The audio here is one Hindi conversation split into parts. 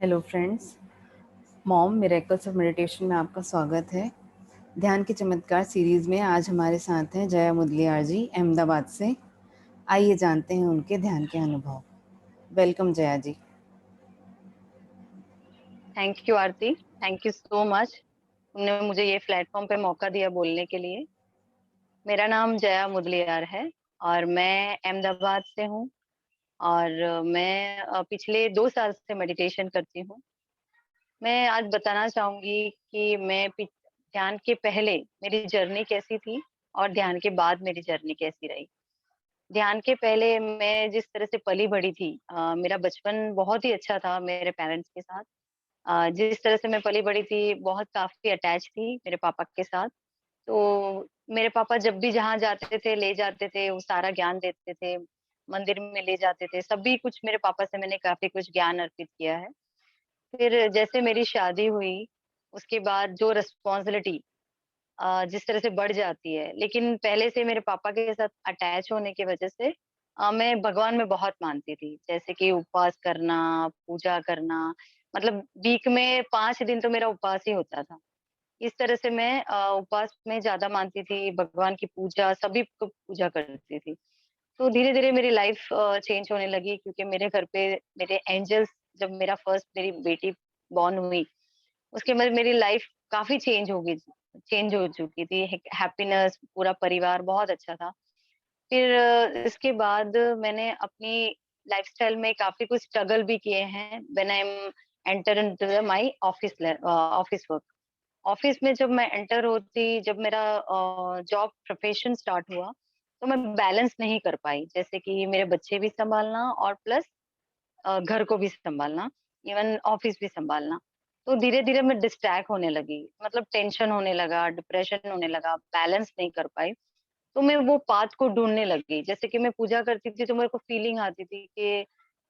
Hello friends, mom miracles of meditation में आपका स्वागत है। ध्यान के चमत्कार सीरीज़ में आज हमारे साथ हैं जया मुदलियार जी अहमदाबाद से। आइए जानते हैं उनके ध्यान के अनुभव। Welcome Jaya ji. Thank you Aarti. Thank you so much. तुमने मुझे ये प्लेटफॉर्म पे मौका दिया बोलने के लिए। मेरा नाम जया मुदलियार है और मैं अहमदाबाद से हूँ। और मैं पिछले 2 साल से मेडिटेशन करती हूँ। मैं आज बताना चाहूंगी कि ध्यान के पहले मेरी जर्नी कैसी थी और ध्यान के बाद मेरी जर्नी कैसी रही। ध्यान के पहले मैं जिस तरह से पली बड़ी थी, मेरा बचपन बहुत ही अच्छा था मेरे पेरेंट्स के साथ। जिस तरह से मैं पली बड़ी थी, बहुत काफ़ी अटैच थी मेरे पापा के साथ। तो मेरे पापा जब भी जहाँ जाते थे, ले जाते थे, वो सारा ज्ञान देते थे, मंदिर में ले जाते थे, सभी कुछ मेरे पापा से मैंने काफ़ी कुछ ज्ञान अर्पित किया है। फिर जैसे मेरी शादी हुई, उसके बाद जो रिस्पॉन्सिबिलिटी जिस तरह से बढ़ जाती है, लेकिन पहले से मेरे पापा के साथ अटैच होने की वजह से मैं भगवान में बहुत मानती थी। जैसे कि उपवास करना, पूजा करना, मतलब वीक में 5 दिन तो मेरा उपवास ही होता था। इस तरह से मैं उपवास में ज़्यादा मानती थी, भगवान की पूजा, सभी को पूजा करती थी। तो धीरे-धीरे मेरी लाइफ चेंज होने लगी क्योंकि मेरे घर पे मेरे एंजेल्स, जब मेरी बेटी बॉर्न हुई, उसके बाद मेरी लाइफ काफ़ी चेंज हो चुकी थी। हैप्पीनेस, पूरा परिवार बहुत अच्छा था। फिर इसके बाद मैंने अपनी लाइफ़स्टाइल में काफ़ी कुछ स्ट्रगल भी किए हैं when I am enter into the my office work. Office में जब मैं एंटर होती, जब मेरा जॉब प्रोफेशन स्टार्ट हुआ, तो मैं बैलेंस नहीं कर पाई। जैसे कि मेरे बच्चे भी सँभालना और प्लस घर को भी सँभालना, इवन ऑफिस भी सँभालना। तो धीरे-धीरे मैं डिस्ट्रैक्ट होने लगी, मतलब टेंशन होने लगा, डिप्रेशन होने लगा, बैलेंस नहीं कर पाई। तो मैं वो पाथ को ढूँढने लगी। जैसे कि मैं पूजा करती थी तो मेरे को फीलिंग आती थी कि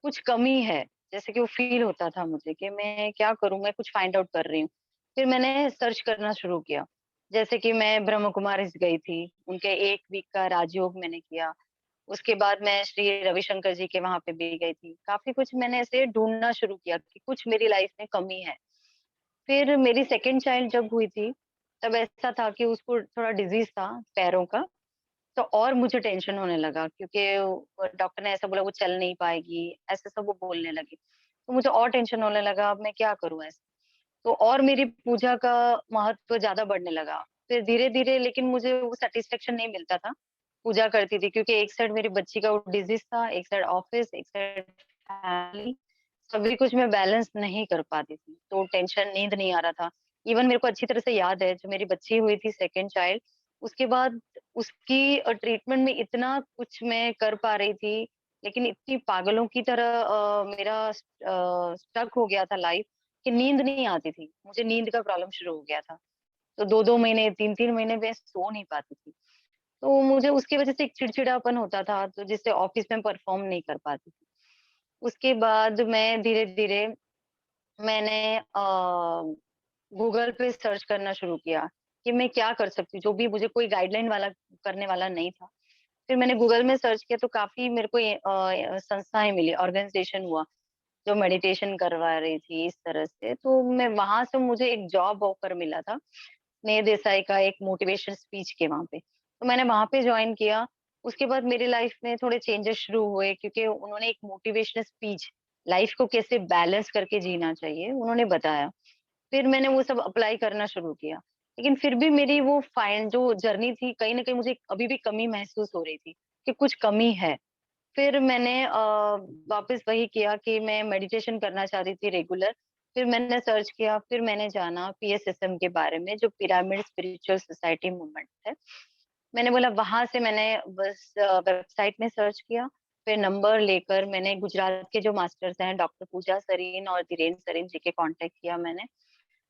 कुछ कमी है। जैसे कि वो फ़ील होता था मुझे कि मैं क्या करूँ? मैं कुछ फाइंड आउट कर रही हूँ। फिर मैंने सर्च करना शुरू किया। जैसे कि मैं ब्रह्म कुमारीज़ गई थी, उनके 1 वीक का राजयोग मैंने किया। उसके बाद मैं श्री रविशंकर जी के वहाँ पे भी गई थी। काफ़ी कुछ मैंने ऐसे ढूँढना शुरू किया कि कुछ मेरी लाइफ़ में कमी है। फिर मेरी सेकंड चाइल्ड जब हुई थी, तब ऐसा था कि उसको थोड़ा डिज़ीज़ था पैरों का। तो और मुझे टेंशन होने लगा क्योंकि डॉक्टर ने ऐसा बोला वो चल नहीं पाएगी, ऐसे सब वो बोलने लगे। तो मुझे और टेंशन होने लगा, अब मैं क्या करूँ ऐसे? तो और मेरी पूजा का महत्व ज़्यादा बढ़ने लगा। फिर धीरे-धीरे लेकिन मुझे वो सैटिस्फैक्शन नहीं मिलता था। पूजा करती थी क्योंकि एक साइड मेरी बच्ची का वो डिज़ीज़ था, एक साइड ऑफ़िस, एक साइड फैमिली, सभी कुछ मैं बैलेंस नहीं कर पाती थी। तो टेंशन, नींद नहीं आ रहा था। इवन मेरे को अच्छी तरह से याद है, जब मेरी बच्ची हुई थी सेकंड चाइल्ड, उसके बाद उसकी ट्रीटमेंट में इतना कुछ मैं कर पा रही थी, लेकिन इतनी पागलों की तरह मेरा स्टक हो गया था लाइफ़ कि नींद नहीं आती थी। मुझे नींद का प्रॉब्लम शुरू हो गया था। तो 2-2 महीने, 3-3 महीने मैं सो नहीं पाती थी। तो मुझे उसकी वज़ह से एक चिड़चिड़ापन होता था, तो जिससे ऑफ़िस में परफ़ॉर्म नहीं कर पाती थी। उसके बाद मैं धीरे-धीरे मैंने गूगल पे सर्च करना शुरू किया कि मैं क्या कर सकती हूँ, जो भी मुझे कोई गाइडलाइन वाला करने वाला नहीं था। फिर मैंने गूगल में सर्च किया तो काफ़ी मेरे को ये संस्थाएँ मिली, ऑर्गनाइज़ेशन हुआ, जो मेडिटेशन करवा रही थी इस तरह से। तो मैं वहाँ से मुझे एक जॉब ऑफर मिला था, स्नेह देसाई का एक मोटिवेशन स्पीच के वहाँ पे। तो मैंने वहाँ पे जॉइन किया। उसके बाद मेरी लाइफ में थोड़े चेंजेस शुरू हुए क्योंकि उन्होंने एक मोटिवेशनल स्पीच, लाइफ को कैसे बैलेंस करके जीना चाहिए, उन्होंने बताया। फिर मैंने वो सब अप्लाई करना शुरू किया। लेकिन फिर भी मेरी वो जो जर्नी थी, कहीं न कहीं मुझे अभी भी कमी महसूस हो रही थी कि कुछ कमी है। फिर मैंने वापस वही किया कि मैं मेडिटेशन करना चाहती थी रेगुलर। फिर मैंने सर्च किया, फिर मैंने जाना पीएसएसएम के बारे में, जो पिरामिड स्पिरिचुअल सोसाइटी मूवमेंट है। मैंने बोला वहाँ से मैंने बस वेबसाइट में सर्च किया, फिर नंबर लेकर मैंने गुजरात के जो मास्टर्स हैं डॉक्टर पूजा सरीन और धीरेन सरीन जी के कॉन्टैक्ट किया मैंने।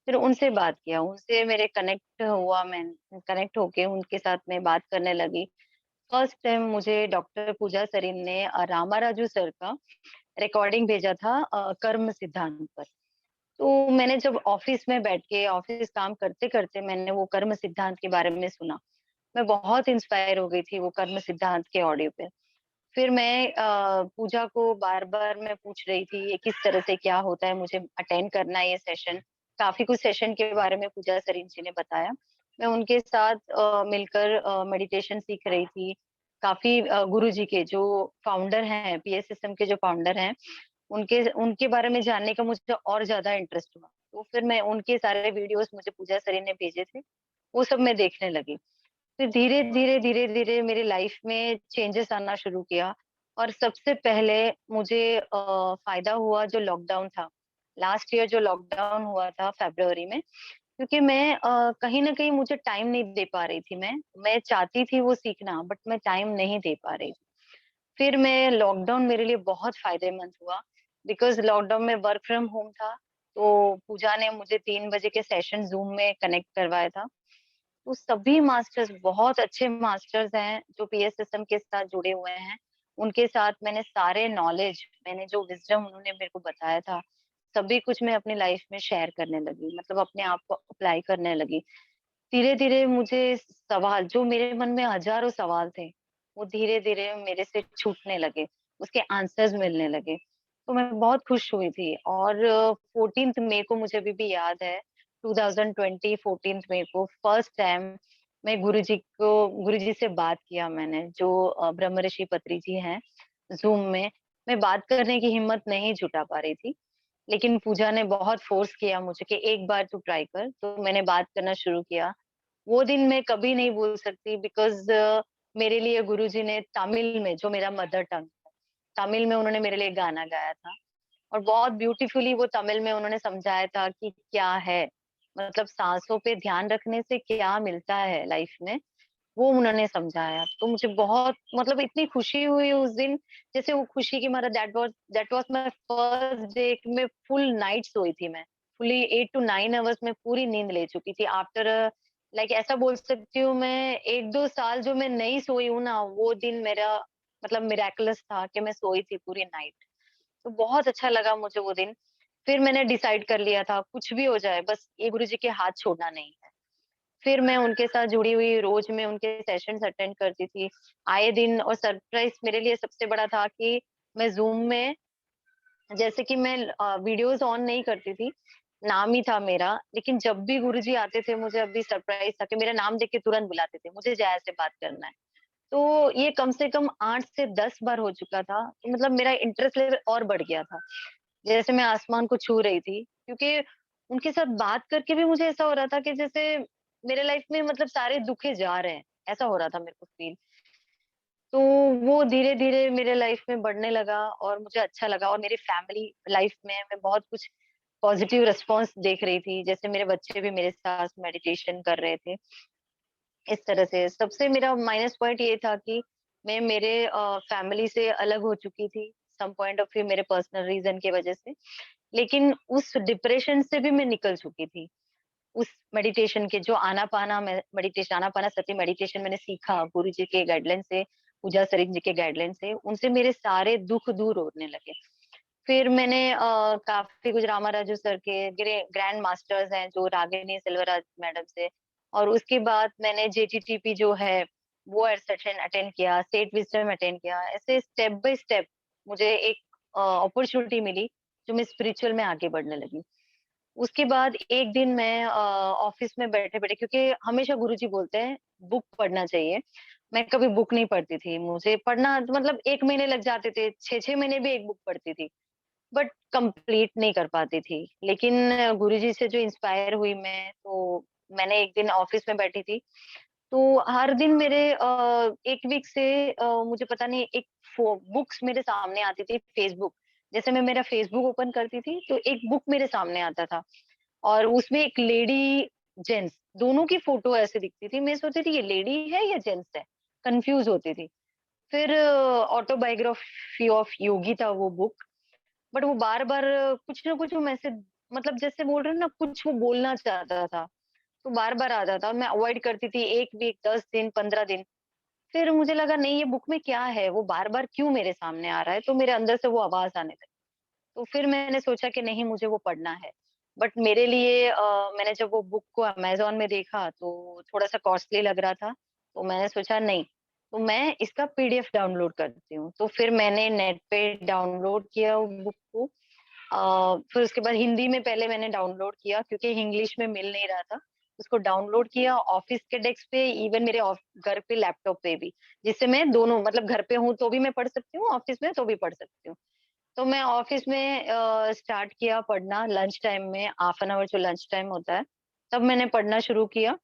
फिर उनसे बात किया, उनसे मेरे कनेक्ट होके उनके साथ मैं बात करने लगी। फर्स्ट टाइम मुझे डॉक्टर पूजा सरीन ने रामाराजू सर का रिकॉर्डिंग भेजा था कर्म सिद्धांत पर। तो मैंने जब ऑफिस में बैठ के ऑफिस काम करते-करते मैंने वो कर्म सिद्धांत के बारे में सुना। मैं बहुत इंस्पायर हो गई थी वो कर्म सिद्धांत के ऑडियो पे। फिर मैं पूजा को बार-बार मैं पूछ रही थी, ये किस तरह से क्या होता है, मुझे अटेंड करना है ये सेशन। काफ़ी कुछ सेशन के बारे में पूजा सरीन जी ने बताया। मैं उनके साथ मिलकर मेडिटेशन सीख रही थी। काफ़ी गुरुजी के जो फाउंडर हैं, पीएस सिस्टम के जो फाउंडर हैं, उनके उनके बारे में जानने का मुझे और ज़्यादा इंटरेस्ट हुआ। तो फिर मैं उनके सारे वीडियोज़ मुझे पूजा सरीन ने भेजे थे, वो सब मैं देखने लगी। फिर धीरे-धीरे, धीरे-धीरे मेरी लाइफ में चेंजेस आना शुरू किया और सबसे पहले मुझे फ़ायदा हुआ जो लॉकडाउन था। लास्ट ईयर जो लॉकडाउन हुआ था फ़रवरी में, क्योंकि मैं कहीं न कहीं मुझे टाइम नहीं दे पा रही थी मैं। मैं चाहती थी वो सीखना बट मैं टाइम नहीं दे पा रही थी। फिर मैं लॉकडाउन मेरे लिए बहुत फ़ायदेमंद हुआ बिकॉज़ लॉकडाउन में वर्क फ्रॉम होम था, तो पूजा ने मुझे 3 बजे के सेशन ज़ूम में कनेक्ट करवाया था। तो सभी मास्टर्स बहुत अच्छे मास्टर्स हैं जो पीएस सिस्टम के साथ जुड़े हुए हैं। उनके साथ मैंने सारे नॉलेज मैंने जो विज़डम उन्होंने मेरे को बताया था, सभी कुछ मैं अपनी लाइफ में शेयर करने लगी, मतलब अपने आप को अप्लाई करने लगी। धीरे-धीरे मुझे सवाल जो मेरे मन में हज़ारों सवाल थे, वो धीरे-धीरे मेरे से छूटने लगे, उसके आंसर्स मिलने लगे। तो मैं बहुत खुश हुई थी और 14th मई को मुझे अभी भी याद है, 2020 14th मई को फर्स्ट टाइम मैं गुरुजी से बात किया मैंने, जो ब्रह्मऋषि पत्री जी हैं, ज़ूम में। मैं बात करने की हिम्मत नहीं जुटा पा रही थी। लेकिन पूजा ने बहुत फ़ोर्स किया मुझे कि एक बार तू ट्राई कर, तो मैंने बात करना शुरू किया। वो दिन मैं कभी नहीं भूल सकती बिकॉज़ मेरे लिए गुरुजी ने तमिल में जो मेरा मदर टंग है, तमिल में उन्होंने मेरे लिए गाना गाया था और बहुत ब्यूटीफुली वो तमिल में उन्होंने समझाया था कि क्या है, मतलब साँसों पे ध्यान रखने से क्या मिलता है लाइफ़ में, वो उन्होंने समझाया। तो मुझे बहुत मतलब इतनी खुशी हुई उस दिन, जैसे वो खुशी की मारा that was my first day मैं फुल नाइट सोई थी मैं। फुली 8 टू 9 अवर्स मैं पूरी नींद ले चुकी थी आफ्टर लाइक ऐसा बोल सकती हूँ मैं 1-2 साल जो मैं नहीं सोई हूँ ना, वो दिन मेरा मतलब मिरेकलस था कि मैं सोई थी पूरी नाइट। तो बहुत अच्छा लगा मुझे वो दिन। फिर मैंने डिसाइड कर लिया था कुछ भी हो जाए बस ये गुरुजी के हाथ छोड़ना नहीं है। फिर मैं उनके साथ जुड़ी हुई रोज़ मैं उनके सेशंस अटेंड करती थी, आए दिन और सरप्राइज़ मेरे लिए सबसे बड़ा था कि मैं ज़ूम में जैसे कि मैं वीडियोज़ ऑन नहीं करती थी, नाम ही था मेरा, लेकिन जब भी गुरुजी आते थे मुझे अभी सरप्राइज़ था कि मेरा नाम देख के तुरंत बुलाते थे, मुझे जया से बात करना है। तो ये कम से कम 8 से 10 बार हो चुका था, कि मतलब मेरा इंटरेस्ट लेवल और बढ़ गया था। जैसे मैं आसमान को छू रही थी, क्योंकि उनके साथ बात करके भी मुझे ऐसा हो रहा था कि जैसे मेरे लाइफ में मतलब सारे दुखे जा रहे हैं, ऐसा हो रहा था मेरे को फ़ील। तो वो धीरे-धीरे मेरे लाइफ में बढ़ने लगा और मुझे अच्छा लगा और मेरी फैमिली लाइफ में मैं बहुत कुछ पॉजिटिव रिस्पॉन्स देख रही थी। जैसे मेरे बच्चे भी मेरे साथ मेडिटेशन कर रहे थे, इस तरह से। सबसे मेरा माइनस पॉइंट ये था कि मैं मेरे फैमिली से अलग हो चुकी थी, सम पॉइंट ऑफ व्यू मेरे पर्सनल रीज़न की वजह से। लेकिन उस डिप्रेशन से भी मैं निकल चुकी थी। उस मेडिटेशन के जो आनापाना में मेडिटेशन आनापानासती मेडिटेशन मैंने सीखा गुरुजी के गाइडलाइन से, पूजा सरीन जी के गाइडलाइन से, उनसे मेरे सारे दुःख दूर होने लगे। फिर मैंने काफ़ी कुछ रामाराजू सर के ग्रैंड मास्टर्स हैं जो रागिनी सिल्वराज मैडम से और उसके बाद मैंने जेटीटीपी जो है, वो सेशन अटेंड किया, स्टेट विज़डम अटेंड किया। ऐसे स्टेप बाय स्टेप मुझे एक अपॉर्च्युनिटी मिली, जो मैं स्पिरिचुअल में आगे बढ़ने लगी। उसके बाद एक दिन मैं ऑफिस में बैठे-बैठे क्योंकि हमेशा गुरुजी बोलते हैं बुक पढ़ना चाहिए। मैं कभी बुक नहीं पढ़ती थी। मुझे पढ़ना मतलब 1 महीने लग जाते थे, 6-6 महीने भी एक बुक पढ़ती थी, बट कंप्लीट नहीं कर पाती थी। लेकिन गुरुजी से जो इंस्पायर हुई मैं, तो मैंने एक दिन ऑफिस में बैठी थी, तो हर दिन मेरे 1 वीक से मुझे पता नहीं एक बुक्स मेरे सामने आती थी फेसबुक। जैसे मैं मेरा फेसबुक ओपन करती थी, तो एक बुक मेरे सामने आता था। और उसमें एक लेडी, जेंट्स दोनों की फोटो ऐसे दिखती थी। मैं सोचती थी ये लेडी है या जेंट्स है? कन्फ्यूज़ होती थी। फिर ऑटोबायोग्राफी ऑफ योगी था वो बुक, बट वो बार-बार कुछ ना कुछ वो मैसेज मतलब जैसे बोल रहे हैं ना कुछ वो बोलना चाहता था, तो बार-बार आता था। मैं अवॉइड करती थी 1 वीक, 10 दिन, 15 दिन। फिर मुझे लगा नहीं ये बुक में क्या है? वो बार-बार क्यों मेरे सामने आ रहा है? तो मेरे अंदर से वो आवाज़ आने लगी। तो फिर मैंने सोचा कि नहीं मुझे वो पढ़ना है। बट मेरे लिए मैंने जब वो बुक को अमेज़न में देखा तो थोड़ा-सा कॉस्टली लग रहा था, तो मैंने सोचा नहीं। तो मैं इसका पीडीएफ डाउनलोड करती हूँ। तो फिर मैंने नेट पे डाउनलोड किया वो बुक को। फिर उसके बाद हिंदी में पहले मैंने डाउनलोड किया क्योंकि इंग्लिश में मिल नहीं रहा था। उसको डाउनलोड किया ऑफ़िस के डेस्क पे, इवन मेरे घर पे लैपटॉप पे भी, जिससे मैं दोनों मतलब घर पे हूँ तो भी मैं पढ़ सकती हूँ, ऑफ़िस में तो भी पढ़ सकती हूँ। तो मैं ऑफ़िस में स्टार्ट किया पढ़ना लंच टाइम में, हाफ एन आवर जो लंच टाइम होता है, तब मैंने पढ़ना शुरू किया।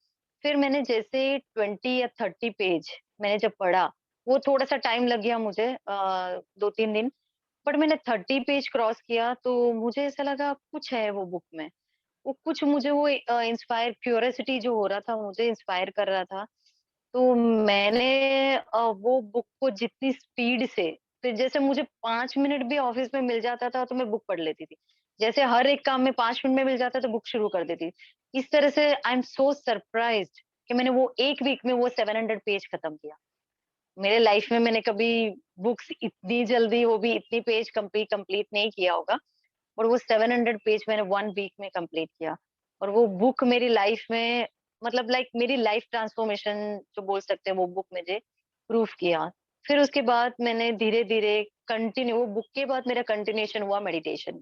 फिर मैंने जैसे 20 या 30 पेज मैंने जब पढ़ा, वो थोड़ा-सा टाइम लग गया मुझे 2-3 दिन, बट मैंने 30 पेज क्रॉस किया तो मुझे ऐसा लगा कुछ है वो बुक में। वो कुछ मुझे वो इंस्पायर क्यूरियोसिटी जो हो रहा था, मुझे इंस्पायर कर रहा था। तो मैंने वो बुक को जितनी स्पीड से, फिर जैसे मुझे 5 मिनट भी ऑफ़िस में मिल जाता था तो मैं बुक पढ़ लेती थी। जैसे हर एक काम में 5 मिनट में मिल जाता तो बुक शुरू कर देती। इस तरह से आई एम सो सरप्राइज़्ड कि मैंने वो 1 वीक में वो 700 पेज खत्म किया। मेरे लाइफ़ में मैंने कभी बुक्स इतनी जल्दी, वो भी इतनी पेज कंप्लीट नहीं किया होगा। और वो 700 पेज मैंने 1 वीक में कंप्लीट किया। और वो बुक मेरी लाइफ में मतलब लाइक मेरी लाइफ ट्रांसफॉर्मेशन जो बोल सकते हैं वो बुक मुझे प्रूफ किया। फिर उसके बाद मैंने धीरे-धीरे कंटिन्यू वो बुक के बाद मेरा कंटिन्यूएशन हुआ मेडिटेशन।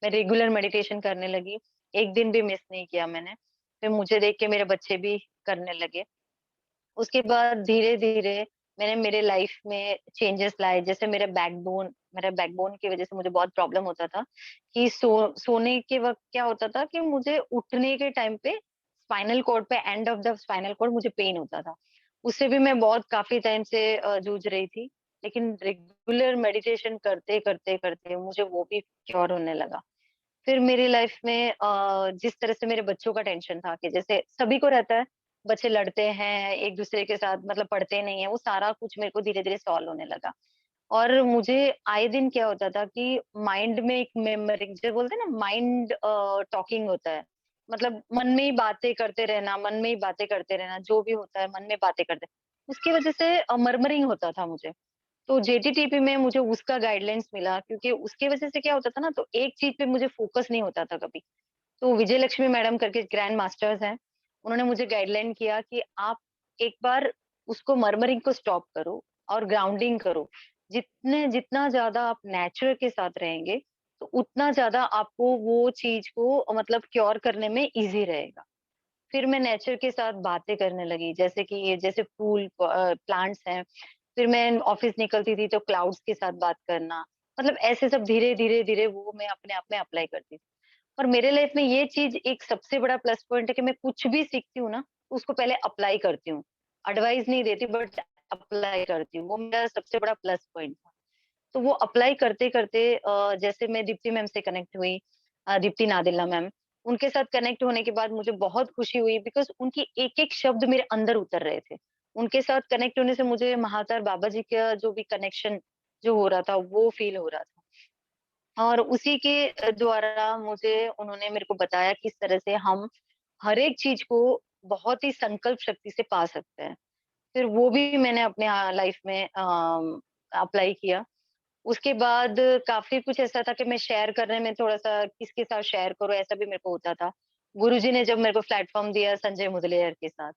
मैं रेगुलर मेडिटेशन करने लगी। एक दिन भी मिस नहीं किया मैंने। फिर मुझे देख के मेरे बच्चे भी करने लगे। उसके बाद धीरे-धीरे मैंने मेरे लाइफ में चेंजेस लाए, जैसे मेरा बैकबोन की वज़ह से मुझे बहुत प्रॉब्लम होता था कि सोने के वक़्त क्या होता था कि मुझे उठने के टाइम पे स्पाइनल कॉर्ड पे end of the spinal cord मुझे पेन होता था। उससे भी मैं बहुत काफ़ी टाइम से जूझ रही थी, लेकिन रेगुलर मेडिटेशन करते मुझे वो भी क्योर होने लगा। फिर मेरी लाइफ में जिस तरह से मेरे बच्चों का टेंशन था कि जैसे सभी को रहता है, बच्चे लड़ते हैं, एक-दूसरे के साथ मतलब पढ़ते नहीं है, वो सारा कुछ मेरे को धीरे-धीरे सॉल्व होने लगा। और मुझे आए दिन क्या होता था कि माइंड में एक मेमोरी जो बोलते हैं ना माइंड टॉकिंग होता है। मतलब मन में ही बातें करते रहना, मन में ही बातें करते रहना, जो भी होता है मन में बातें करते उसकी वजह से मर्मरिंग होता था मुझे। तो जेटीटीपी में मुझे उसका गाइडलाइंस मिला क्योंकि उसकी वजह से क्या होता था ना तो एक चीज़ पे मुझे फोकस नहीं होता था कभी। तो विजय लक्ष्मी मैडम करके ग्रैंड मास्टर्स हैं, उन्होंने मुझे गाइडलाइन किया कि आप एक बार उसको मर्मरिंग को स्टॉप करो और ग्राउंडिंग करो। जितना ज़्यादा आप नेचर के साथ रहेंगे, तो उतना ज़्यादा आपको वो चीज़ को मतलब क्योर करने में ईज़ी रहेगा। फिर मैं नेचर के साथ बातें करने लगी, जैसे कि ये जैसे प्लांट्स हैं, फिर मैं ऑफिस निकलती थी तो क्लाउड्स के साथ बात करना, मतलब ऐसे सब धीरे-धीरे वो मैं अपने आप में अप्लाई करती थी। और मेरे लाइफ में ये चीज़ एक सबसे बड़ा प्लस पॉइंट है कि मैं कुछ भी सीखती हूँ ना, तो उसको पहले अप्लाई करती हूँ। एडवाइस नहीं देती बट अप्लाई करती हूँ, वो मेरा सबसे बड़ा प्लस पॉइंट था। तो वो अप्लाई करते-करते जैसे मैं दीप्ति मैम से कनेक्ट हुई, दीप्ति नादिल्ला मैम, उनके साथ कनेक्ट होने के बाद मुझे बहुत खुशी हुई बिकॉज़ उनकी एक-एक शब्द मेरे अंदर उतर रहे थे। उनके साथ कनेक्ट होने से मुझे महातार बाबा जी का जो भी कनेक्शन जो हो रहा था, वो फ़ील हो रहा था। और उसी के द्वारा मुझे उन्होंने मेरे को बताया किस तरह से हम हर एक चीज़ को बहुत ही संकल्प शक्ति से पा सकते हैं। फिर वो भी मैंने अपने लाइफ़ में अप्लाई किया। उसके बाद काफ़ी कुछ ऐसा था कि मैं शेयर करने में थोड़ा-सा किसके साथ शेयर करूँ ऐसा भी मेरे को होता था। गुरुजी ने जब मेरे को प्लेटफ़ॉर्म दिया संजय मुदलियार के साथ,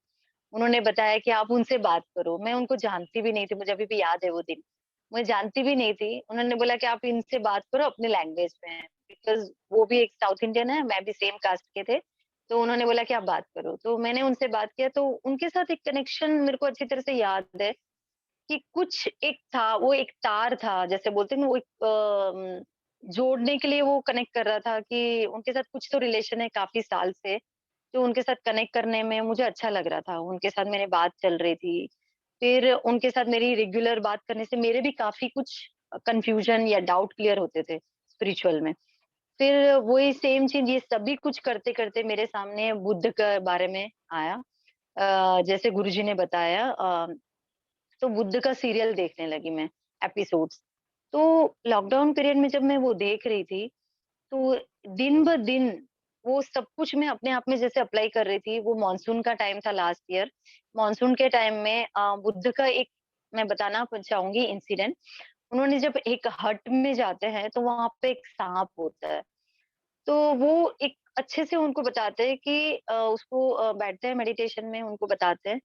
उन्होंने बताया कि आप उनसे बात करो। मैं उनको जानती भी नहीं थी, मुझे अभी भी याद है वो दिन। मैं जानती भी नहीं थी। उन्होंने बोला कि आप इनसे बात करो अपनी लैंग्वेज में बिकॉज़ वो भी एक साउथ इंडियन है, मैं भी सेम कास्ट के थे। तो उन्होंने बोला कि आप बात करो। तो मैंने उनसे बात किया तो उनके साथ एक कनेक्शन मेरे को अच्छी तरह से याद है कि कुछ एक था, वो एक तार था, जैसे बोलते हैं ना वो एक जोड़ने के लिए वो कनेक्ट कर रहा था कि उनके साथ कुछ तो रिलेशन है काफ़ी साल से, जो उनके साथ कनेक्ट करने में मुझे अच्छा लग रहा था। उनके साथ मेरी बात चल रही थी। फिर उनके साथ मेरी रेगुलर बात करने से मेरे भी काफ़ी कुछ कन्फ्यूज़न या डाउट क्लियर होते थे स्पिरिचुअल में। फिर वही सेम चीज़ ये सभी कुछ करते-करते मेरे सामने बुद्ध के बारे में आया। जैसे गुरुजी ने बताया तो बुद्ध का सीरियल देखने लगी मैं, एपिसोड्स। तो लॉकडाउन पीरियड में जब मैं वो देख रही थी, तो दिन-ब-दिन वो सब कुछ मैं अपने आप में जैसे अप्लाई कर रही थी। वो मानसून का टाइम था लास्ट ईयर। मानसून के टाइम में बुद्ध का एक मैं बताना चाहूँगी इंसिडेंट। उन्होंने जब एक हट में जाते हैं, तो वहाँ पे एक साँप होता है। तो वो एक अच्छे से उनको बताते हैं कि उसको बैठते हैं मेडिटेशन में उनको बताते हैं,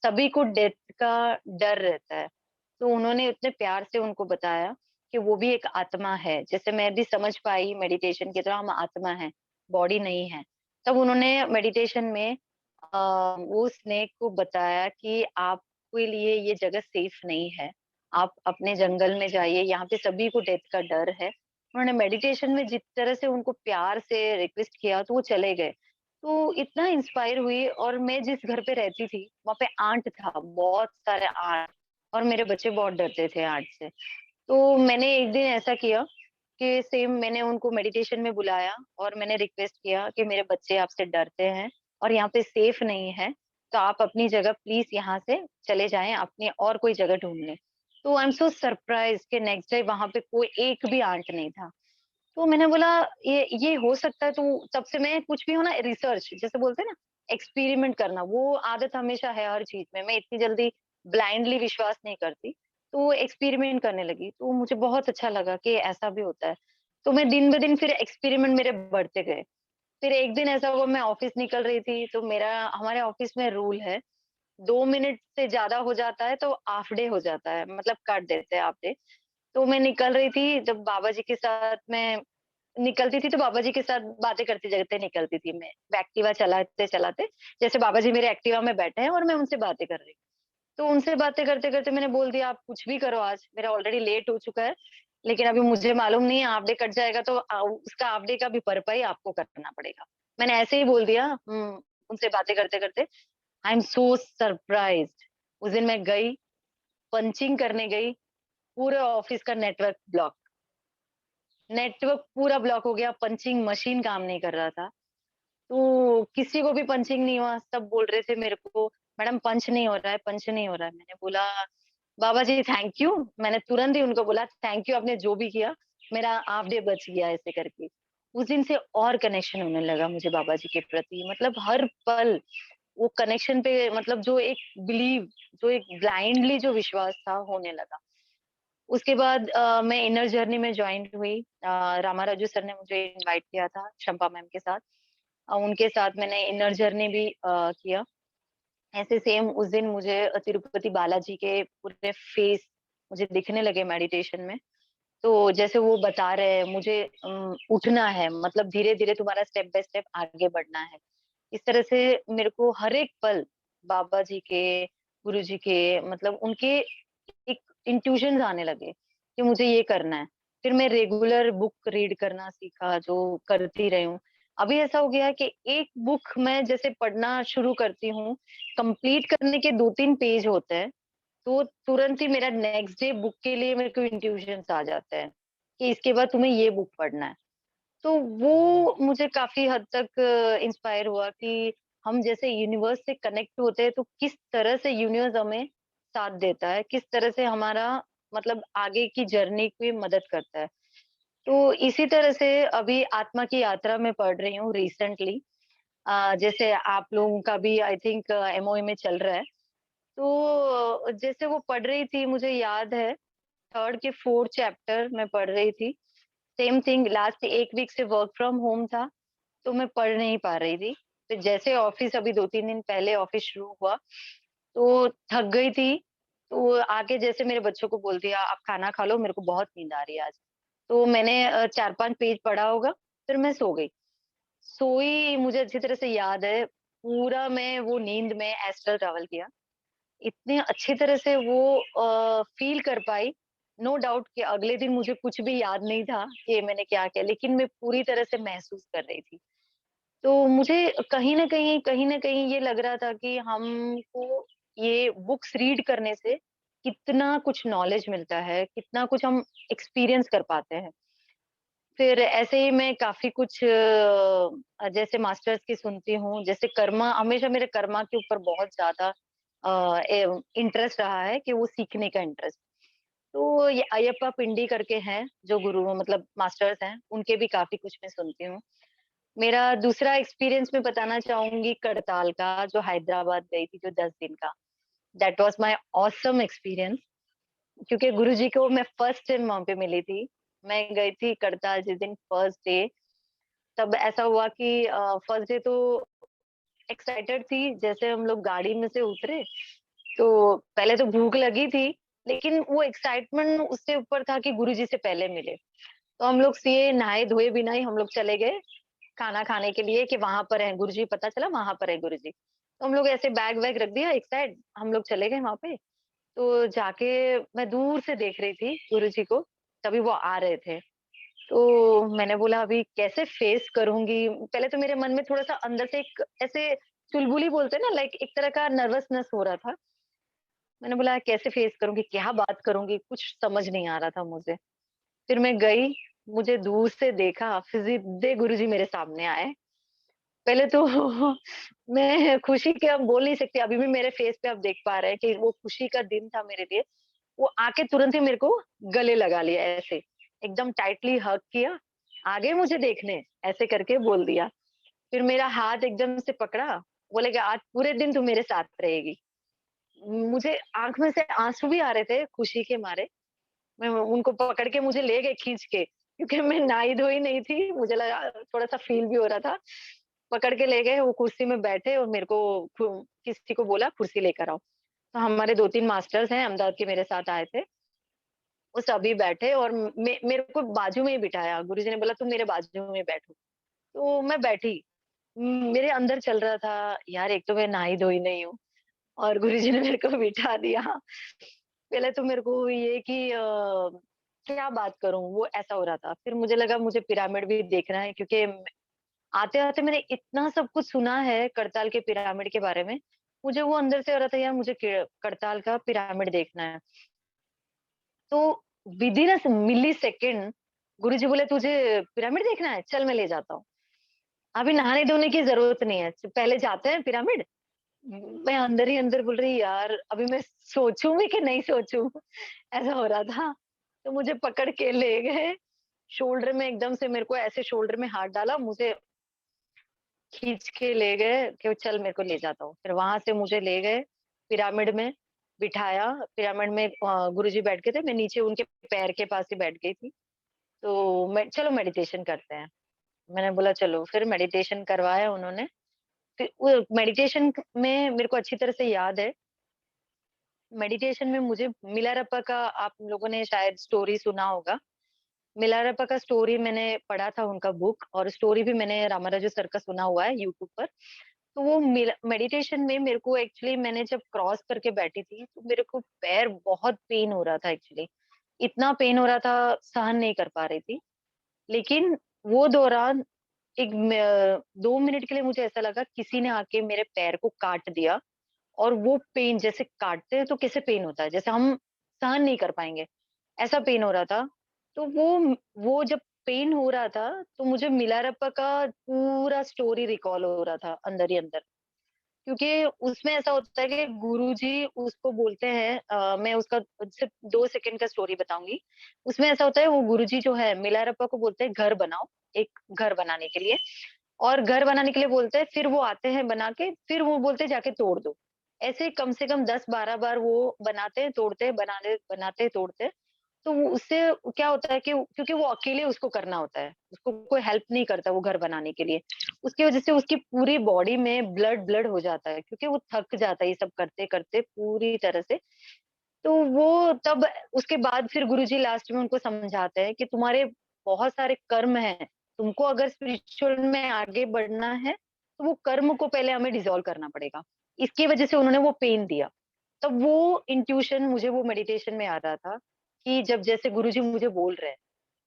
सभी को डेथ का डर रहता है। तो उन्होंने इतने प्यार से उनको बताया कि वो भी एक आत्मा है। जैसे मैं भी समझ पाई मेडिटेशन की तरह हम आत्मा हैं, बॉडी नहीं है। तब उन्होंने मेडिटेशन में वो स्नेक को बताया कि आपके लिए ये जगह सेफ नहीं है। आप अपने जंगल में जाइए, यहाँ पे सभी को डेथ का डर है। उन्होंने मेडिटेशन में जिस तरह से उनको प्यार से रिक्वेस्ट किया तो वो चले गए। तो इतना इंस्पायर हुई और मैं जिस घर पे रहती थी, वहाँ पे आंट था, बहुत सारे आंट और मेरे बच्चे बहुत डरते थे आंट से। तो मैंने एक दिन ऐसा किया कि सेम मैंने उनको मेडिटेशन में बुलाया और मैंने रिक्वेस्ट किया कि मेरे बच्चे आपसे डरते हैं और यहाँ पे सेफ नहीं है, तो आप अपनी जगह प्लीज़ यहाँ से चले जाएँ, अपनी और कोई जगह ढूँढ लें। तो आई एम सो सरप्राइज़्ड कि नेक्स्ट डे वहाँ पे कोई एक भी आंट नहीं था। तो मैंने बोला ये हो सकता है, तो तब से मैं कुछ भी हो ना रिसर्च जैसे बोलते हैं ना एक्सपेरिमेंट करना, वो आदत हमेशा है हर चीज में। मैं इतनी जल्दी ब्लाइंडली विश्वास नहीं करती, तो एक्सपेरिमेंट करने लगी। तो मुझे बहुत अच्छा लगा कि ऐसा भी होता है। तो मैं दिन ब दिन फिर एक्सपेरिमेंट मेरे बढ़ते गए। फिर एक दिन ऐसा हुआ, मैं ऑफिस निकल रही थी, तो मेरा हमारे ऑफिस में रूल है 2 मिनट से ज्यादा हो जाता है तो हाफ डे हो जाता है, मतलब काट देते हैं हाफ डे। तो मैं निकल रही थी, जब बाबा जी के साथ मैं निकलती थी तो बाबा जी के साथ बातें करते-करते निकलती थी मैं। एक्टिवा चलाते-चलाते, जैसे बाबा जी मेरे एक्टिवा में बैठे हैं और मैं उनसे बातें कर रही हूँ। तो उनसे बातें करते-करते मैंने बोल दिया, आप कुछ भी करो आज, मेरा ऑलरेडी लेट हो चुका है, लेकिन अभी मुझे मालूम नहीं है हाफ डे कट जाएगा तो उसका हाफ डे का भी भरपाई आपको करना पड़ेगा। मैंने ऐसे ही बोल दिया उनसे बातें करते-करते। I am so surprised. उस दिन मैं गई, पंचिंग करने गई, पूरे ऑफिस का नेटवर्क पूरा ब्लॉक हो गया, पंचिंग मशीन काम नहीं कर रहा था। तो किसी को भी पंचिंग नहीं हुआ, सब बोल रहे थे मेरे को, "मैडम पंच नहीं हो रहा है, पंच नहीं हो रहा है।" मैंने बोला, "बाबा जी थैंक यू।" मैंने तुरंत ही उनको बोला, "थैंक यू आपने जो भी किया, मेरा हाफ डे बच गया।" ऐसे करके। उस दिन से और कनेक्शन होने लगा मुझे बाबा जी के प्रति, मतलब हर पल वो कनेक्शन पे, मतलब जो एक बिलीव, जो एक ब्लाइंडली जो विश्वास था, होने लगा। उसके बाद मैं इनर जर्नी में जॉइन हुई। रामा राजू सर ने मुझे इनवाइट किया था शंपा मैम के साथ। उनके साथ मैंने इनर जर्नी भी किया। ऐसे सेम उस दिन मुझे तिरुपति बालाजी के पूरे फेस मुझे दिखने लगे मेडिटेशन में। तो जैसे वो बता रहे हैं मुझे उठना है, मतलब धीरे-धीरे तुम्हारा स्टेप बाय स्टेप आगे बढ़ना है। इस तरह से मेरे को हर एक पल बाबा जी के, गुरु जी के, मतलब उनके एक इंट्यूशंस आने लगे कि मुझे ये करना है। फिर मैं रेगुलर बुक रीड करना सीखा, जो करती रही हूँ। अभी ऐसा हो गया है कि एक बुक मैं जैसे पढ़ना शुरू करती हूँ, कंप्लीट करने के 2-3 पेज होते हैं, तो तुरंत ही मेरा नेक्स्ट डे बुक के लिए मेरे को इंट्यूशंस आ जाते हैं कि इसके बाद तुम्हें ये बुक पढ़ना है। तो वो मुझे काफ़ी हद तक इंस्पायर हुआ कि हम जैसे यूनिवर्स से कनेक्ट होते हैं, तो किस तरह से यूनिवर्स हमें साथ देता है, किस तरह से हमारा मतलब आगे की जर्नी की मदद करता है। तो इसी तरह से अभी आत्मा की यात्रा में पढ़ रही हूँ रिसेंटली। जैसे आप लोगों का भी आई थिंक एमओए में चल रहा है। तो जैसे वो पढ़ रही थी, मुझे याद है 3rd के 4th चैप्टर मैं पढ़ रही थी। सेम थिंग, लास्ट 1 वीक से वर्क फ्रॉम होम था, तो मैं पढ़ नहीं पा रही थी। फिर जैसे ऑफिस अभी 2-3 दिन पहले ऑफिस शुरू हुआ, तो थक गई थी, तो आके जैसे मेरे बच्चों को बोल दिया, "आप खाना खा लो, मेरे को बहुत नींद आ रही है आज।" तो मैंने 4-5 पेज पढ़ा होगा, फिर मैं सो गई। सोई मुझे अच्छी तरह से याद है, पूरा मैं वो नींद में एस्ट्रल ट्रैवल किया। इतने अच्छी तरह से वो फ़ील कर पाई, नो डाउट कि अगले दिन मुझे कुछ भी याद नहीं था कि मैंने क्या किया, लेकिन मैं पूरी तरह से महसूस कर रही थी। तो मुझे कहीं न कहीं ये लग रहा था कि हमको ये बुक्स रीड करने से कितना कुछ नॉलेज मिलता है, कितना कुछ हम एक्सपीरियंस कर पाते हैं। फिर ऐसे ही मैं काफ़ी कुछ जैसे मास्टर्स की सुनती हूँ, जैसे कर्मा, हमेशा मेरे कर्मा के ऊपर बहुत ज़्यादा इंटरेस्ट रहा है कि वो सीखने का इंटरेस्ट। तो ये अयप्पा पिंडी करके हैं, जो गुरु मतलब मास्टर्स हैं, उनके भी काफ़ी कुछ मैं सुनती हूँ। मेरा दूसरा एक्सपीरियंस मैं बताना चाहूँगी करताल का, जो हैदराबाद गई थी, जो 10 दिन का। That was my awesome experience, क्योंकि गुरुजी को मैं फर्स्ट टाइम वहाँ पे मिली थी। मैं गई थी करताल जिस दिन फर्स्ट डे, तब ऐसा हुआ कि फर्स्ट डे तो एक्साइटेड थी, जैसे हम लोग गाड़ी में से उतरे, तो पहले तो भूख लगी थी, लेकिन वो एक्साइटमेंट उससे ऊपर था कि गुरुजी से पहले मिले। तो हम लोग सीए नहाए-धोए बिना ही हम लोग चले गए खाना खाने के लिए कि वहाँ पर हैं गुरुजी, पता चला वहाँ पर है गुरुजी। तो हम लोग ऐसे बैग-वैग रख दिया एक साइड, हम लोग चले गए वहाँ पे। तो जाके मैं दूर से देख रही थी गुरुजी को, तभी वो आ रहे थे। तो मैंने बोला अभी कैसे फेस करूँगी? पहले तो मेरे मन में थोड़ा-सा अंदर से एक ऐसे चुलबुली बोलते हैं ना, लाइक एक तरह का नर्वसनेस हो रहा था। मैंने बोला कैसे फेस करूँगी? क्या बात करूँगी? कुछ समझ नहीं आ रहा था मुझे। फिर मैं गई, मुझे दूर से देखा, फिज़िद्दे गुरुजी मेरे सामने आए। पहले तो मैं खुशी के अब बोल नहीं सकती, अभी भी मेरे फेस पे आप देख पा रहे हैं कि वो खुशी का दिन था मेरे लिए। वो आके तुरंत ही मेरे को गले लगा लिया ऐसे, एकदम टाइटली हग किया, "आ गए मुझे देखने?" ऐसे करके बोल दिया। फिर मेरा हाथ एकदम से पकड़ा, बोले कि आज पूरे दिन तू मेरे साथ रहेगी। मुझे आँख में से आँसू भी आ रहे थे खुशी के मारे। मैं उनको पकड़ के मुझे ले गए खींच के, क्योंकि मैं नहाई-धोई नहीं थी, मुझे लगा थोड़ा-सा फ़ील भी हो रहा था। पकड़ के ले गए, वो कुर्सी में बैठे और मेरे को खु किसी को बोला कुर्सी लेकर आओ। तो हमारे 2-3 मास्टर्स हैं अहमदाबाद के मेरे साथ आए थे। वो सभी बैठे और मेरे को बाजू में ही बिठाया। गुरुजी ने बोला तुम मेरे बाजू में बैठो। तो मैं बैठी। मेरे अंदर चल रहा था, यार एक तो मैं नहाई-धोई नहीं हूँ और गुरुजी ने मेरे को बिठा दिया। पहले तो मेरे को ये कि क्या बात करूँ, वो ऐसा हो रहा था। फिर मुझे लगा मुझे पिरामिड भी देखना है, क्योंकि आते-आते मैंने इतना सब कुछ सुना है करताल के पिरामिड के बारे में। मुझे वो अंदर से हो रहा था, यार मुझे करताल का पिरामिड देखना है। तो विदिन अ मिलीसेकंड गुरुजी बोले तुझे पिरामिड देखना है? चल मैं ले जाता हूँ। अभी नहाने-धोने की ज़रूरत नहीं है। पहले जाते हैं पिरामिड। मैं अंदर ही अंदर बोल रही यार अभी मैं सोचूँ भी कि नहीं सोचूँ? ऐसा हो रहा था। तो मुझे पकड़ के ले गए, शोल्डर में एकदम से मेरे को ऐसे शोल्डर में हाथ डाला, मुझे खींच के ले गए कि चल मेरे को ले जाता हूँ। फिर वहाँ से मुझे ले गए पिरामिड में, बिठाया। पिरामिड में गुरुजी बैठ गए थे, मैं नीचे उनके पैर के पास ही बैठ गई थी। तो मैं चलो मेडिटेशन करते हैं। मैंने बोला चलो, फिर मेडिटेशन करवाया उन्होंने। फिर वो मेडिटेशन में मेरे को अच्छी तरह से याद है, मेडिटेशन में मुझे मिलारप्पा का आप लोगों ने शायद स्टोरी सुना होगा। मिलारप्पा का स्टोरी मैंने पढ़ा था उनका बुक, और स्टोरी भी मैंने रामाराजू सर का सुना हुआ है यूट्यूब पर। तो वो मेडिटेशन में मेरे को एक्चुअली मैंने जब क्रॉस करके बैठी थी, तो मेरे को पैर बहुत पेन हो रहा था एक्चुअली। इतना पेन हो रहा था, सहन नहीं कर पा रही थी। लेकिन वो दौरान 2 मिनट के लिए मुझे ऐसा लगा किसी ने आके मेरे पैर को काट दिया, और वो पेन जैसे काटते हैं तो कैसे पेन होता है, जैसे हम सहन नहीं कर पाएँगे, ऐसा पेन हो रहा था। तो वो जब पेन हो रहा था, तो मुझे मिलारप्पा का पूरा स्टोरी रिकॉल हो रहा था अंदर ही अंदर। क्योंकि उसमें ऐसा होता है कि गुरुजी उसको बोलते हैं, मैं उसका सिर्फ 2 सेकंड का स्टोरी बताऊँगी। उसमें ऐसा होता है, वो गुरुजी जो है मिलारप्पा को बोलते हैं घर बनाओ, एक घर बनाने के लिए, और घर बनाने के लिए बोलते हैं, फिर वो आते हैं बना के, फिर वो बोलते हैं जाके तोड़ दो। ऐसे कम से कम 10-12 बार वो बनाते हैं, तोड़ते हैं, बनाते हैं, तोड़ते हैं। तो वो उससे क्या होता है कि क्योंकि वो अकेले उसको करना होता है, उसको कोई हेल्प नहीं करता वो घर बनाने के लिए। उसकी वजह से उसकी पूरी बॉडी में ब्लड ब्लड हो जाता है, क्योंकि वो थक जाता है ये सब करते-करते पूरी तरह से। तो वो तब उसके बाद फिर गुरुजी लास्ट में उनको समझाते हैं कि तुम्हारे बहुत सारे कर्म हैं, तुमको अगर स्पिरिचुअल में आगे बढ़ना है, तो वो कर्म को पहले हमें डिसॉल्व करना पड़ेगा। इसकी वजह से उन्होंने वो पेन दिया। तब वो इंट्यूशन मुझे वो मेडिटेशन में आ रहा था कि जब जैसे गुरुजी मुझे बोल रहे हैं,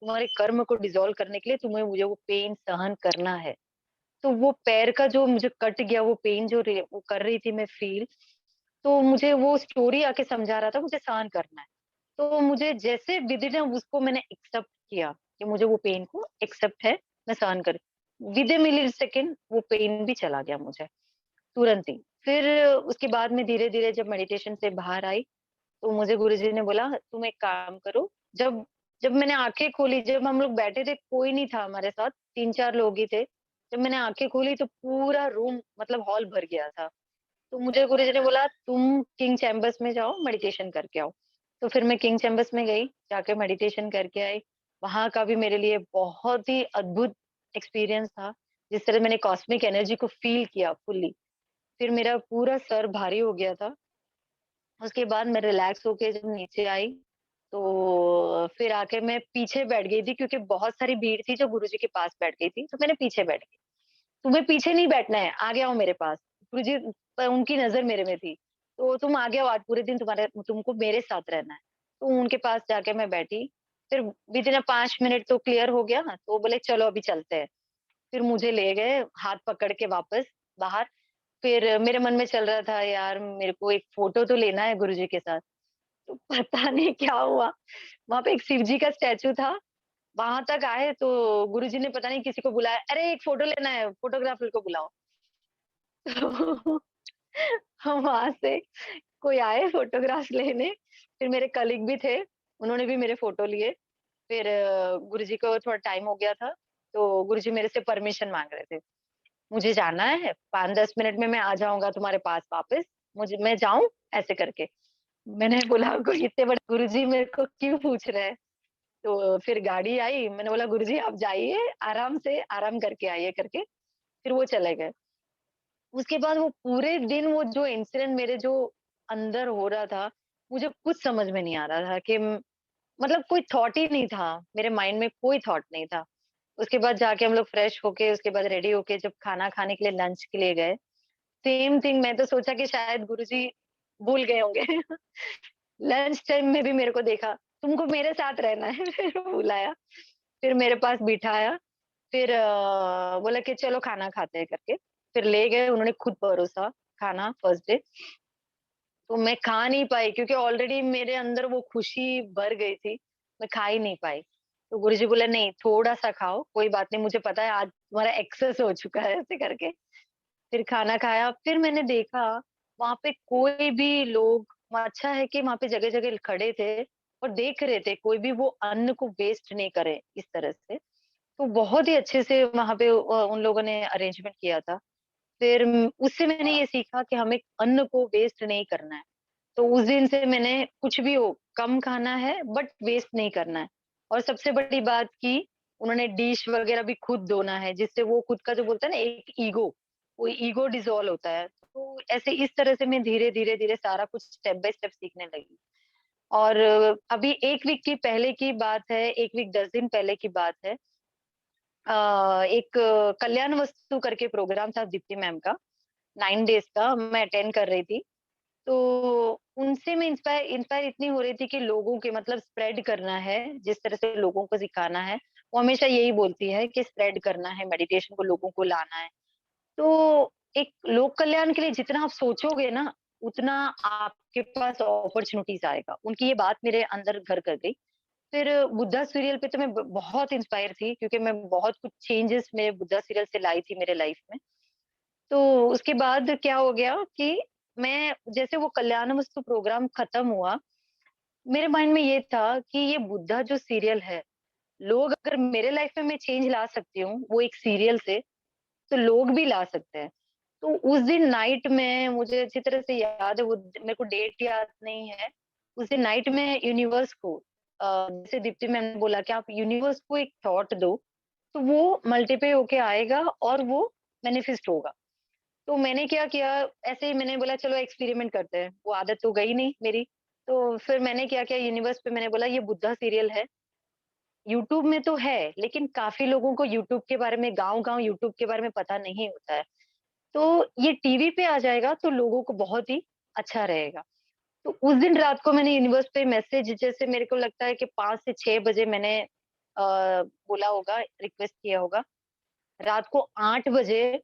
तुम्हारे कर्म को डिसॉल्व करने के लिए तुम्हें मुझे वो पेन सहन करना है। तो वो पैर का जो मुझे कट गया, वो पेन जो वो कर रही थी मैं फ़ील, तो मुझे वो स्टोरी आके समझा रहा था मुझे सहन करना है। तो मुझे जैसे विदिन उसको मैंने एक्सेप्ट किया कि मुझे वो पेन को एक्सेप्ट है, मैं सहन कर विद ए मिली सेकंड वो पेन भी चला गया मुझे, तुरंत ही। फिर उसके बाद में धीरे-धीरे जब मेडिटेशन से बाहर आई, तो मुझे गुरुजी ने बोला तुम एक काम करो, जब जब मैंने आँखें खोली, जब हम लोग बैठे थे, कोई नहीं था हमारे साथ, 3-4 लोग ही थे। जब मैंने आँखें खोली तो पूरा रूम मतलब हॉल भर गया था। तो मुझे गुरुजी ने बोला तुम किंग चैम्बर्स में जाओ मेडिटेशन करके आओ। तो फिर मैं किंग चैम्बर्स में गई, जाके मेडिटेशन करके आई। वहाँ का भी मेरे लिए बहुत ही अद्भुत एक्सपीरियंस था। जिस तरह मैंने कॉस्मिक एनर्जी को फ़ील किया फुल्ली। फिर मेरा पूरा सर भारी हो गया था। उसके बाद मैं रिलैक्स होके जब नीचे आई, तो फिर आके मैं पीछे बैठ गई थी क्योंकि बहुत सारी भीड़ थी जो गुरुजी के पास बैठ गई थी, तो मैंने पीछे बैठ गई। तुम्हें पीछे नहीं बैठना है, आगे आओ मेरे पास। गुरुजी पर उनकी नज़र मेरे में थी, तो तुम आगे आओ, आज पूरे दिन तुमको मेरे साथ रहना है। तो उनके पास जाके मैं बैठी, फिर विदिन 5 मिनट तो क्लियर हो गया, तो वो बोले चलो अभी चलते हैं। फिर मुझे ले गए हाथ पकड़ के वापस बाहर। फिर मेरे मन में चल रहा था यार मेरे को एक फ़ोटो तो लेना है गुरुजी के साथ। तो पता नहीं क्या हुआ, वहाँ पे एक शिव जी का स्टैच्यू था, वहाँ तक आए तो गुरुजी ने पता नहीं किसी को बुलाया, "अरे एक फ़ोटो लेना है, फ़ोटोग्राफ़र को बुलाओ।" तो हम वहाँ से कोई आए फ़ोटोग्राफ्स लेने, फिर मेरे कलीग भी थे, उन्होंने भी मेरे फ़ोटो लिए। फिर गुरुजी को थोड़ा टाइम हो गया था, तो गुरुजी मेरे से परमिशन माँग रहे थे। मुझे जाना है, 5-10 मिनट में मैं आ जाऊँगा तुम्हारे पास वापस, मुझे मैं जाऊँ? ऐसे करके। मैंने बोला कोई इतने बड़े गुरुजी मेरे को क्यों पूछ रहे हैं? तो फिर गाड़ी आई, मैंने बोला गुरुजी आप जाइए, आराम से आराम करके आइए करके, फिर वो चले गए। उसके बाद वो पूरे दिन वो जो इंसिडेंट मेरे जो अंदर हो रहा था, मुझे कुछ समझ में नहीं आ रहा था कि मतलब कोई थॉट ही नहीं था, मेरे माइंड में कोई थॉट नहीं था। उसके बाद जाके हम लोग फ्रेश होके उसके बाद रेडी होके जब खाना खाने के लिए लंच के लिए गए, सेम थिंग मैं तो सोचा कि शायद गुरुजी भूल गए होंगे। लंच टाइम में भी मेरे को देखा, तुमको मेरे साथ रहना है फिर बुलाया, फिर मेरे पास बिठाया, फिर बोला कि चलो खाना खाते हैं करके, फिर ले गए उन्होंने खुद परोसा खाना फर्स्ट डे, तो मैं खा नहीं पाई क्योंकि ऑलरेडी मेरे अंदर वो खुशी भर गई थी, मैं खा ही नहीं पाई। तो गुरुजी बोले नहीं थोड़ा-सा खाओ, कोई बात नहीं मुझे पता है आज तुम्हारा एक्सेस हो चुका है ऐसे करके। फिर खाना खाया, फिर मैंने देखा वहाँ पे कोई भी लोग वहाँ अच्छा है कि वहाँ पे जगह-जगह खड़े थे और देख रहे थे, कोई भी वो अन्न को वेस्ट नहीं करे इस तरह से। तो बहुत ही अच्छे से वहाँ पे उन लोगों ने अरेंजमेंट किया था। फिर उससे मैंने ये सीखा कि हमें अन्न को वेस्ट नहीं करना है। तो उस दिन से मैंने कुछ भी हो, कम खाना है बट वेस्ट नहीं करना है। और सबसे बड़ी बात की उन्होंने डिश वगैरह भी खुद धोना है, जिससे वो खुद का जो बोलते हैं ना एक ईगो, वो ईगो डिसॉल्व होता है। तो ऐसे इस तरह से मैं धीरे-धीरे सारा कुछ स्टेप बाय स्टेप सीखने लगी। और अभी 1 वीक की पहले की बात है, 1 वीक 10 दिन पहले की बात है। एक कल्याण वस्तु करके प्रोग्राम था दीप्ति मैम का, 9 डेज़ का मैं अटेंड कर रही थी। तो उनसे मैं इंस्पायर इंस्पायर इतनी हो रही थी कि लोगों के मतलब स्प्रेड करना है, जिस तरह से लोगों को सिखाना है, वो हमेशा यही बोलती है कि स्प्रेड करना है, मेडिटेशन को लोगों को लाना है। तो एक लोक कल्याण के लिए जितना आप सोचोगे ना, उतना आपके पास अपॉर्च्युनिटीज़ आएगा। उनकी ये बात मेरे अंदर घर कर गई। फिर बुद्धा सीरियल पे तो मैं बहुत इंस्पायर थी क्योंकि मैं बहुत कुछ चेंजेस मेरे बुद्धा सीरियल से लाई थी मेरे लाइफ में। तो उसके बाद क्या हो गया कि मैं जैसे वो कल्याण वस्तु प्रोग्राम खत्म हुआ, मेरे माइंड में ये था कि ये बुद्धा जो सीरियल है, लोग अगर मेरे लाइफ में मैं चेंज ला सकती हूँ, वो एक सीरियल से, तो लोग भी ला सकते हैं। तो उस दिन नाइट में मुझे अच्छी तरह से याद है वो मेरे को डेट याद नहीं है। उस दिन नाइट में यूनिवर्स को जैसे दीप्ति मैम ने बोला कि आप यूनिवर्स को एक थॉट दो, तो वो मल्टीप्लाई होके आएगा और वो मैनिफेस्ट होगा। तो मैंने क्या किया, ऐसे ही मैंने बोला चलो एक्सपेरिमेंट करते हैं, वो आदत तो गई नहीं मेरी। तो फिर मैंने क्या किया यूनिवर्स पे मैंने बोला ये बुद्धा सीरियल है, यूट्यूब में तो है, लेकिन काफ़ी लोगों को यूट्यूब के बारे में गाँव-गाँव यूट्यूब के बारे में पता नहीं होता है। तो ये टीवी पे आ जाएगा तो लोगों को बहुत ही अच्छा रहेगा। तो उस दिन रात को मैंने यूनिवर्स पे मैसेज जैसे मेरे को लगता है कि 5 से 6 बजे मैंने बोला होगा, रिक्वेस्ट किया होगा। रात को 8 बजे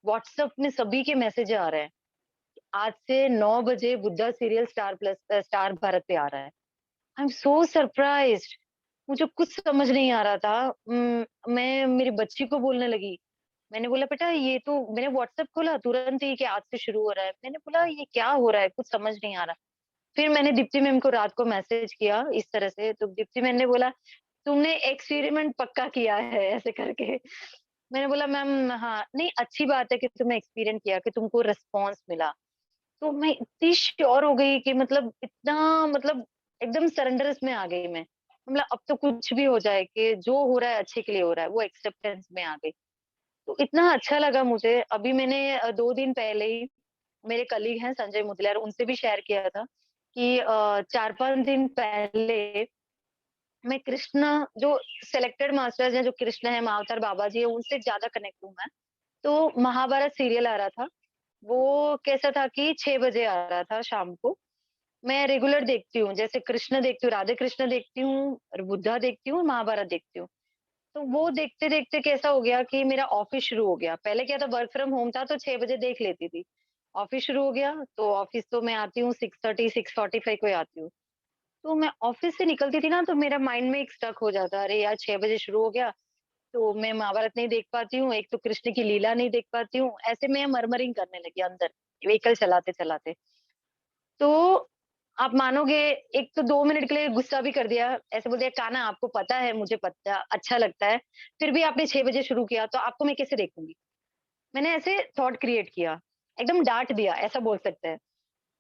व्हाट्सएप में सभी के मैसेज आ रहे हैं। आज से 9 बजे Buddha serial star plus star Bharat पे आ रहा है। आई एम सो सरप्राइज्ड, मुझे कुछ समझ नहीं आ रहा था। मैं मेरी बच्ची को बोलने लगी। मैंने बोला बेटा ये तो मैंने व्हाट्सएप खोला तुरंत ही कि आज से शुरू हो रहा है। मैंने बोला ये क्या हो रहा है? कुछ समझ नहीं आ रहा। फिर मैंने दीप्ति मैम को रात को मैसेज किया इस तरह से, तो दीप्ति मैम ने बोला तुमने एक्सपेरिमेंट पक्का किया है ऐसे करके। मैंने बोला मैम हाँ, नहीं अच्छी बात है कि तुमने एक्सपीरियंस किया कि तुमको रिस्पॉन्स मिला। तो मैं इतनी श्योर हो गई कि मतलब इतना मतलब एकदम सरेंडर में आ गई मैं। मतलब अब तो कुछ भी हो जाए कि जो हो रहा है अच्छे के लिए हो रहा है, वो एक्सेप्टेंस में आ गई। तो इतना अच्छा लगा मुझे, अभी मैंने 2 दिन पहले ही मेरे कलीग हैं संजय मुदलियार, उनसे भी शेयर किया था। कि 4-5 दिन पहले मैं कृष्ण जो सेलेक्टेड मास्टर्स हैं, जो कृष्ण हैं, महाअवतार बाबा जी हैं, उनसे ज़्यादा कनेक्ट हूँ मैं। तो महाभारत सीरियल आ रहा था। वो कैसा था कि 6 बजे आ रहा था शाम को। मैं रेगुलर देखती हूँ, जैसे कृष्ण देखती हूँ, राधे कृष्ण देखती हूँ, और बुद्धा देखती हूँ, महाभारत देखती हूँ। तो वो देखते-देखते कैसा हो गया कि मेरा ऑफ़िस शुरू हो गया। पहले क्या था, वर्क फ्रॉम होम था तो 6 बजे देख लेती थी। ऑफ़िस शुरू हो गया तो ऑफ़िस तो मैं आती हूँ 6:30 6:45 को ही आती हूँ। तो मैं ऑफ़िस से निकलती थी ना तो मेरा माइंड में एक स्टक हो जाता, अरे यार 6 बजे शुरू हो गया, तो मैं महाभारत नहीं देख पाती हूँ, एक तो कृष्ण की लीला नहीं देख पाती हूँ। ऐसे में मरमरिंग करने लगी अंदर, व्हीकल चलाते-चलाते। तो आप मानोगे, एक तो 2 मिनट के लिए गुस्सा भी कर दिया, ऐसे बोल दिया, "कान्हा आपको पता है मुझे पता अच्छा लगता है, फिर भी आपने 6 बजे शुरू किया तो आपको मैं कैसे देखूँगी?" मैंने ऐसे थॉट क्रिएट किया, एकदम डाँट दिया ऐसा बोल सकते हैं।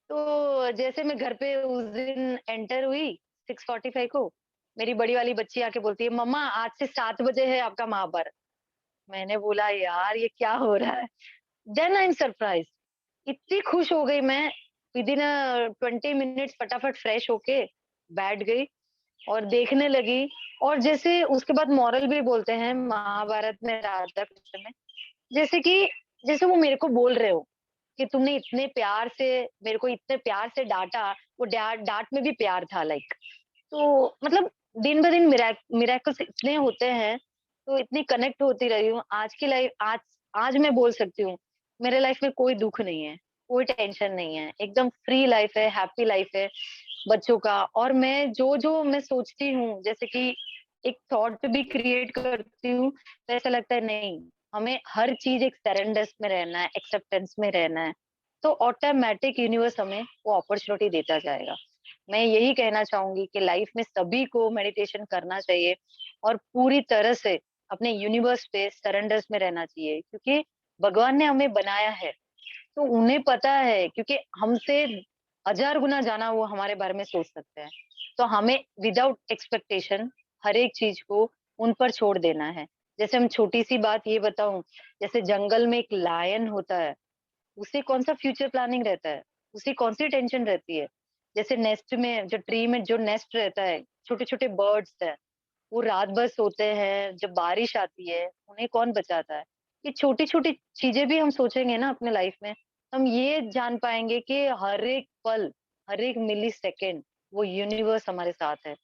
तो जैसे मैं घर पे उस दिन एंटर हुई 6:45 को, मेरी बड़ी वाली बच्ची आके बोलती है, "मम्मा आज से 7 बजे है आपका महाभारत।" मैंने बोला, "यार ये क्या हो रहा है?" देन आई एम सरप्राइज्ड, इतनी खुश हो गई मैं, विदिन 20 मिनट्स फटाफट फ्रेश होके बैठ गई और देखने लगी। और जैसे उसके बाद मॉरल भी बोलते हैं महाभारत में, राधा कृष्ण में, जैसे कि जैसे वो मेरे को बोल रहे हो कि तुमने इतने प्यार से मेरे को इतने प्यार से डांटा, वो डांट डांट में भी प्यार था लाइक। तो मतलब दिन ब दिन मिराकल्स इतने होते हैं, तो इतनी कनेक्ट होती रही हूँ। आज की लाइफ आज आज मैं बोल सकती हूँ, मेरे लाइफ में कोई दुःख नहीं है, कोई टेंशन नहीं है, एकदम फ्री लाइफ है, हैप्पी लाइफ है बच्चों का। और मैं जो-जो मैं सोचती हूँ, जैसे कि एक थॉट भी क्रिएट करती हूँ, तो ऐसा लगता है नहीं, हमें हर चीज़ एक सरेंडर्स में रहना है, एक्सेप्टेंस में रहना है, तो ऑटोमैटिक यूनिवर्स हमें वो अपॉर्च्युनिटी देता जाएगा। मैं यही कहना चाहूँगी कि लाइफ में सभी को मेडिटेशन करना चाहिए और पूरी तरह से अपने यूनिवर्स पे सरेंडर्स में रहना चाहिए, क्योंकि भगवान ने हमें बनाया है, तो उन्हें पता है, क्योंकि हमसे हज़ार गुना ज़्यादा वो हमारे बारे में सोच सकते हैं। तो हमें विदाउट एक्सपेक्टेशन हर एक चीज़ को उन पर छोड़ देना है। जैसे हम छोटी-सी बात ये बताऊँ, जैसे जंगल में एक लायन होता है, उसे कौन-सा फ्यूचर प्लानिंग रहता है, उसे कौन-सी टेंशन रहती है। जैसे नेस्ट में जो ट्री में जो नेस्ट रहता है, छोटे-छोटे बर्ड्स हैं, वो रात भर सोते हैं, जब बारिश आती है, उन्हें कौन बचाता है? ये छोटी-छोटी चीज़ें भी हम सोचेंगे ना अपने लाइफ में, हम ये जान पाएँगे कि हर एक पल, हर एक मिलीसेकंड वो यूनिवर्स हमारे साथ है,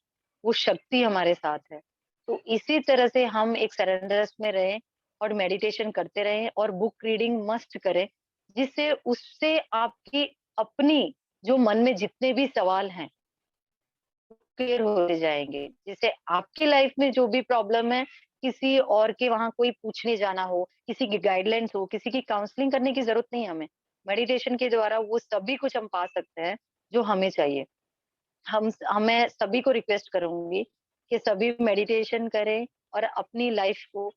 वो शक्ति हमारे साथ है। तो इसी तरह से हम एक सरेंडर्स में रहें और मेडिटेशन करते रहें और बुक रीडिंग मस्ट करें, जिससे उससे आपकी अपनी जो मन में जितने भी सवाल हैं क्लियर होते जाएँगे। जैसे आपकी लाइफ में जो भी प्रॉब्लम है, किसी और के वहाँ कोई पूछने जाना हो, किसी की गाइडलाइंस हो, किसी की काउंसलिंग करने की ज़रूरत नहीं है हमें। मेडिटेशन के द्वारा वो सभी कुछ हम पा सकते हैं, जो हमें चाहिए। मैं सभी को रिक्वेस्ट करूँगी कि सभी मेडिटेशन करें और अपनी लाइफ को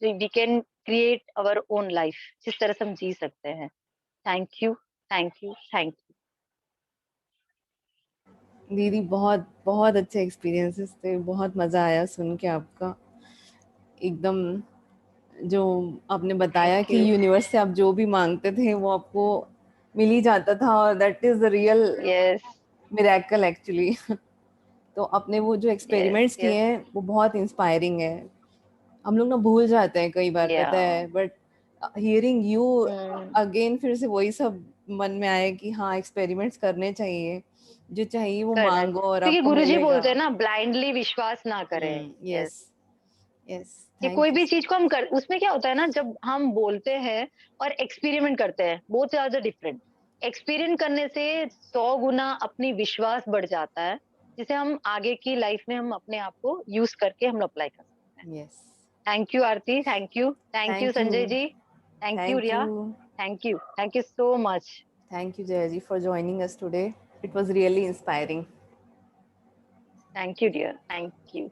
we can create our own life, जिस तरह से हम जी सकते हैं। Thank you, thank you, thank you. दीदी बहुत बहुत अच्छे एक्सपीरियंसेस थे, बहुत मज़ा आया सुन के आपका। एकदम जो आपने बताया थैंक कि यू। यूनिवर्स से आप जो भी मांगते थे वो आपको मिल ही जाता था, और that is the real yes, miracle actually. तो आपने वो जो यस, एक्सपेरिमेंट्स किए यस। हैं वो बहुत इंस्पायरिंग है। हम लोग ना भूल जाते हैं कई बार, या पता है, but hearing you hmm. Again फिर से वही सब मन में आया कि हाँ, एक्सपेरिमेंट्स करने चाहिए, जो चाहिए वो करना मांगो और क्योंकि आपको गुरुजी मिलेगा। बोलते हैं ना, ब्लाइंडली विश्वास ना करें। यस, यस, यस, कि थैंक कोई यू। भी चीज़ को हम कर उसमें क्या होता है ना, जब हम बोलते हैं और एक्सपेरिमेंट करते हैं, बोथ ज़्यादा डिफरेंट। एक्सपेरिमेंट करने से 100 गुना अपनी विश्वास बढ़ जाता है, जिसे हम आगे की लाइफ में हम अपने आप को यूज़ करके हम अप्लाई कर सकते हैं। Yes, thank you Aarti, thank you thank you, Sanjay ji, thank you thank you, Riya, thank you so much. Thank you Jaya ji for joining us today. It was really inspiring. Thank you dear, thank you.